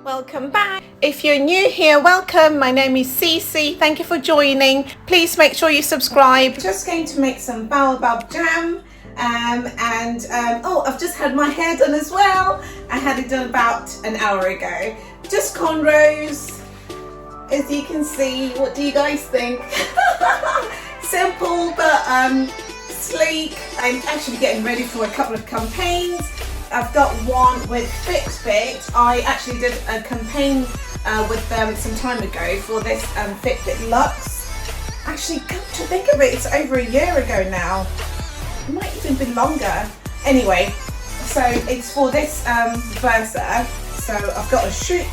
Welcome back. If you're new here, welcome. My name is Sisi. Thank you for joining. Please make sure you subscribe. Just going to make some baobab jam. I've just had my hair done as well. I had it done about an hour ago. Just cornrows, as you can see. What do you guys think? Simple but sleek. I'm actually getting ready for a couple of campaigns. I've got one with Fitbit. I actually did a campaign with them some time ago for this Fitbit Luxe. Actually, come to think of it, it's over a year ago now. It might even be longer. Anyway, so it's for this Versa. So I've got a shoot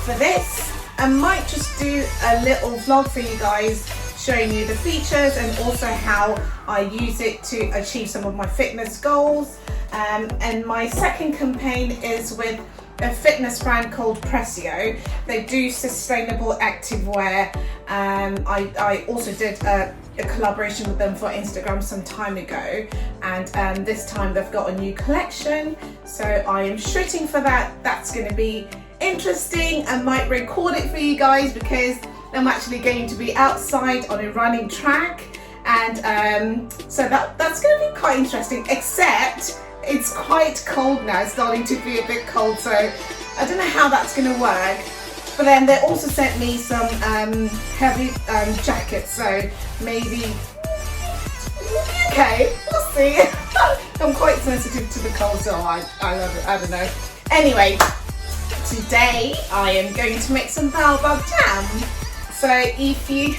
for this. I might just do a little vlog for you guys showing you the features and also how I use it to achieve some of my fitness goals. And my second campaign is with a fitness brand called Prezio. They do sustainable activewear. I also did a collaboration with them for Instagram some time ago, and this time they've got a new collection, so I am shooting for that. That's going to be interesting. I might record it for you guys because I'm actually going to be outside on a running track, and so that's going to be quite interesting, except it's quite cold now. It's starting to be a bit cold, so I don't know how that's going to work. But then they also sent me some heavy jackets, so maybe okay, we'll see. I'm quite sensitive to the cold, so I don't know. Anyway, today I am going to make some baobab jam. So if you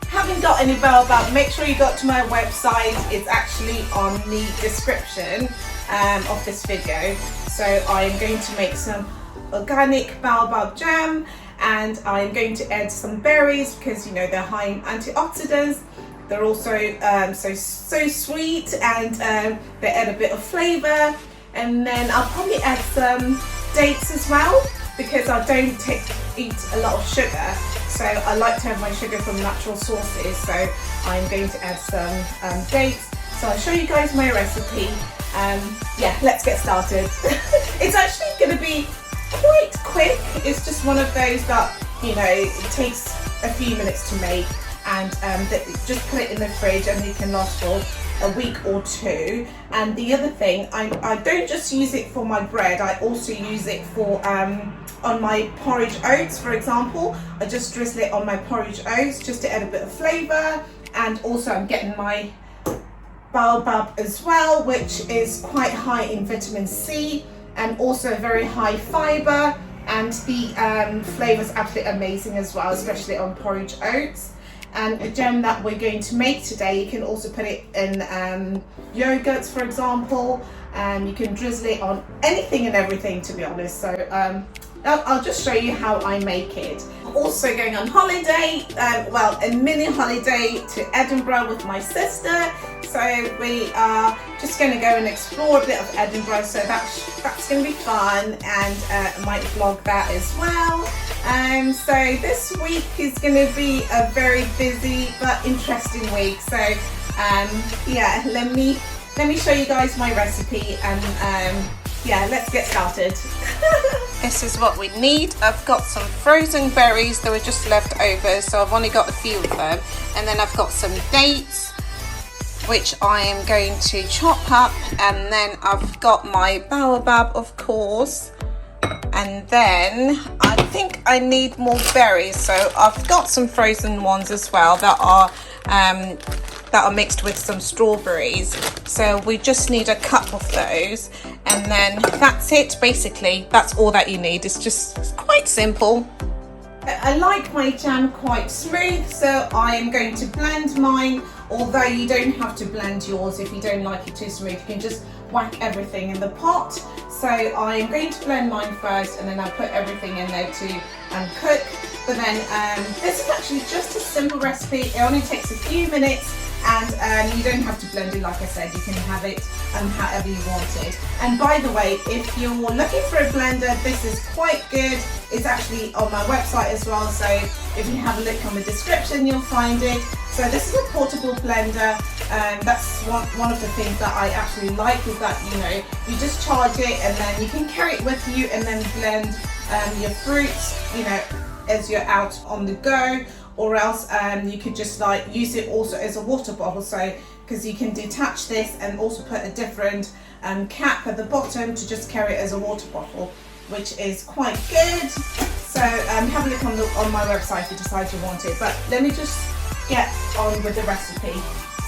haven't got any baobab, make sure you go to my website. It's actually on the description of this video. So I am going to make some organic baobab jam, and I'm going to add some berries because, you know, they're high in antioxidants. They're also so sweet, and they add a bit of flavor. And then I'll probably add some dates as well because I don't eat a lot of sugar, so I like to have my sugar from natural sources. So I'm going to add some dates. So I'll show you guys my recipe. Yeah, let's get started. It's actually going to be quite quick. It's just one of those that, you know, it takes a few minutes to make, and just put it in the fridge and it can last for a week or two. And the other thing, I don't just use it for my bread, I also use it for on my porridge oats, for example. I just drizzle it on my porridge oats just to add a bit of flavour. And also I'm getting my baobab as well, which is quite high in vitamin C and also very high fibre, and the flavour is absolutely amazing as well, especially on porridge oats. And the jam that we're going to make today, you can also put it in yogurts, for example, and you can drizzle it on anything and everything, to be honest. So I'll just show you how I make it. I'm also going on holiday, well, a mini holiday to Edinburgh with my sister. So we are just going to go and explore a bit of Edinburgh. So that's going to be fun, and I might vlog that as well. So this week is going to be a very busy but interesting week. So yeah, let me show you guys my recipe, and yeah, let's get started. This is what we need. I've got some frozen berries that were just left over, so I've only got a few of them. And then I've got some dates, which I am going to chop up. And then I've got my baobab, of course. And then I think I need more berries, so I've got some frozen ones as well that are mixed with some strawberries. So we just need a cup of those, and then that's it. Basically, that's all that you need. It's quite simple. I like my jam quite smooth, so I am going to blend mine, although you don't have to blend yours if you don't like it too smooth. You can just whack everything in the pot. So I'm going to blend mine first, and then I'll put everything in there to cook. But then this is actually just a simple recipe. It only takes a few minutes, and you don't have to blend it. Like I said, you can have it however you want it. And by the way, if you're looking for a blender, this is quite good. It's actually on my website as well, so if you have a look on the description, you'll find it. So this is a portable blender, and that's one of the things that I actually like, is that, you know, you just charge it and then you can carry it with you and then blend your fruits, you know, as you're out on the go, or else you could just like use it also as a water bottle. So because you can detach this and also put a different cap at the bottom to just carry it as a water bottle, which is quite good. So have a look on my website if you decide you want it. But let me just get on with the recipe.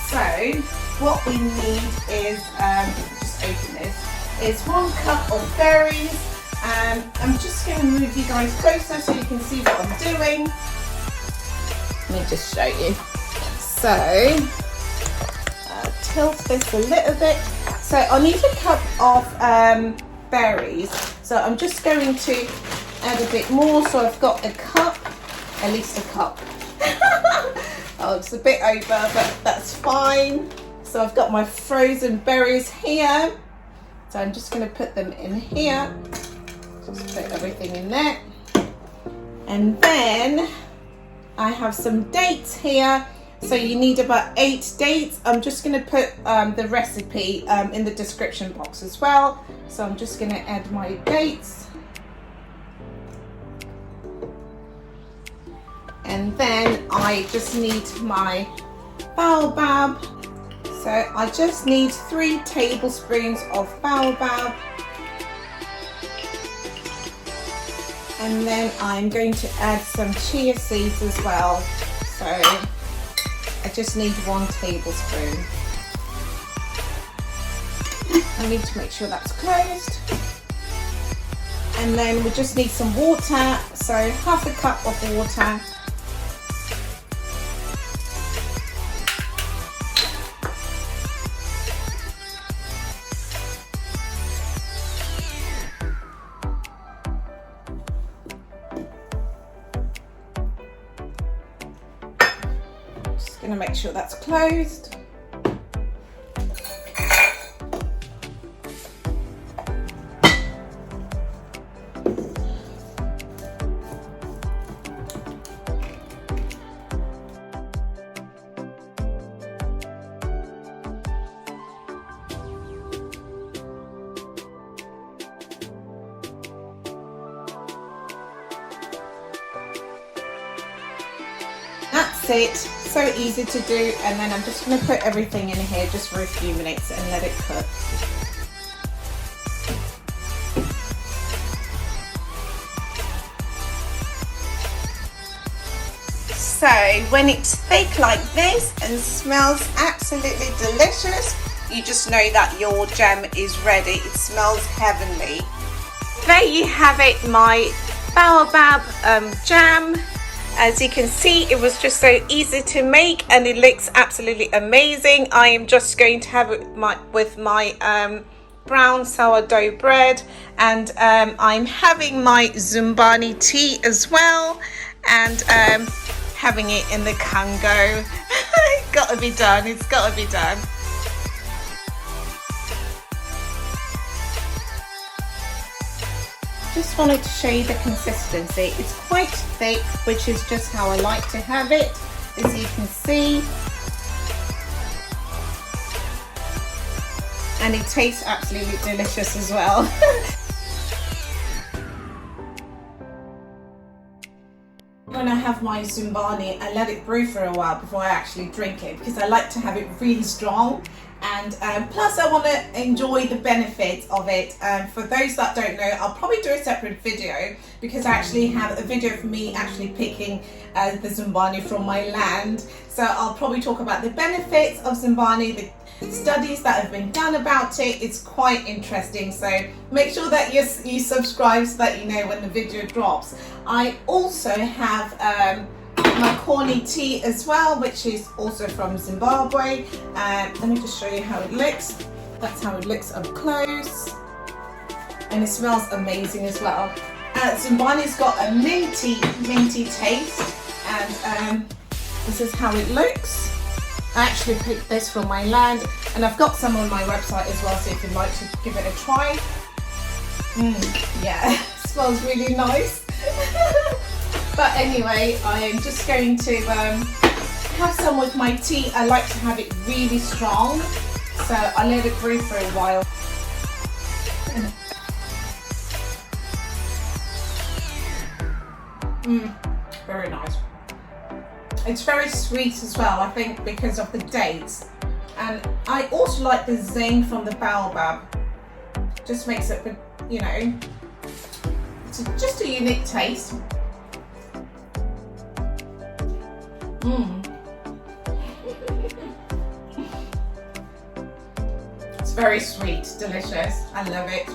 So what we need is, just open this, is 1 cup of berries. I'm just going to move you guys closer so you can see what I'm doing. Let me just show you. So tilt this a little bit. So I need a cup of berries. So I'm just going to add a bit more. So I've got a cup, at least a cup. Oh, it's a bit over, but that's fine. So I've got my frozen berries here. So I'm just going to put them in here. Just put everything in there. And then I have some dates here. So you need about 8 dates. I'm just going to put the recipe in the description box as well. So I'm just going to add my dates. And then I just need my baobab. So I just need 3 tablespoons of baobab. And then I'm going to add some chia seeds as well. So I just need 1 tablespoon. I need to make sure that's closed. And then we just need some water. So half a cup of water. Going to make sure that's closed. That's it. So easy to do. And then I'm just going to put everything in here just for a few minutes and let it cook. So when it's thick like this and smells absolutely delicious, you just know that your jam is ready. It smells heavenly. There you have it, my baobab jam. As you can see, it was just so easy to make and it looks absolutely amazing. I am just going to have it with my brown sourdough bread, and I'm having my Zumbani tea as well, and having it in the Congo. It's got to be done. It's got to be done. Just wanted to show you the consistency. It's quite thick, which is just how I like to have it, as you can see. And it tastes absolutely delicious as well. When I have my Zumbani, I let it brew for a while before I actually drink it, because I like to have it really strong. And plus I want to enjoy the benefits of it. For those that don't know, I'll probably do a separate video, because I actually have a video of me actually picking the Zumbani from my land. So I'll probably talk about the benefits of Zumbani, the studies that have been done about it. It's quite interesting, so make sure that you subscribe so that you know when the video drops. I also have my corny tea as well, which is also from Zimbabwe. Let me just show you how it looks. That's how it looks up close, and it smells amazing as well. Zumbani's got a minty taste, and this is how it looks. I actually picked this from my land, and I've got some on my website as well, so if you'd like to give it a try. Yeah, it smells really nice. But anyway, I am just going to have some with my tea. I like to have it really strong, so I let it brew for a while. Very nice. It's very sweet as well, I think, because of the dates. And I also like the zing from the baobab. Just makes it, you know, it's just a unique taste. It's very sweet, delicious. I love it.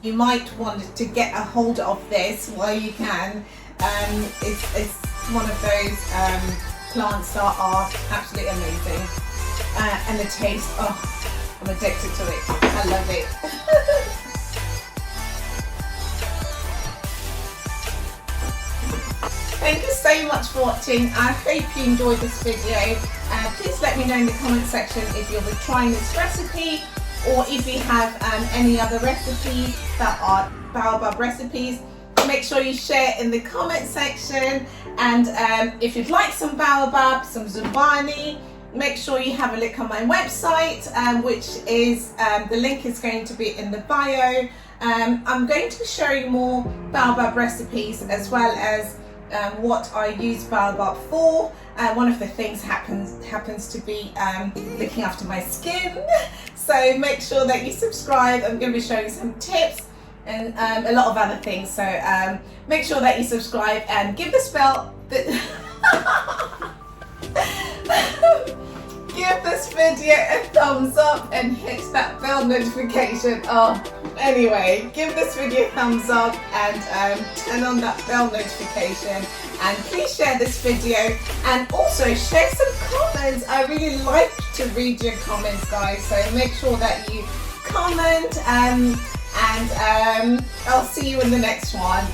You might want to get a hold of this while you can. It's one of those plants that are absolutely amazing. And the taste, oh, I'm addicted to it. I love it. Thank you so much for watching. I hope you enjoyed this video. Please let me know in the comment section if you'll be trying this recipe, or if you have any other recipes that are baobab recipes. Make sure you share in the comment section. And if you'd like some baobab, some Zumbani, make sure you have a look on my website, which is, the link is going to be in the bio. I'm going to be showing more baobab recipes, as well as what I use baobab for. One of the things happens to be looking after my skin. So make sure that you subscribe. I'm going to be showing some tips and a lot of other things. So make sure that you subscribe and give this bell. Give this video a thumbs up and hit that bell notification. Oh, anyway, give this video a thumbs up and turn on that bell notification. And please share this video and also share some comments. I really like to read your comments, guys. So make sure that you comment and I'll see you in the next one.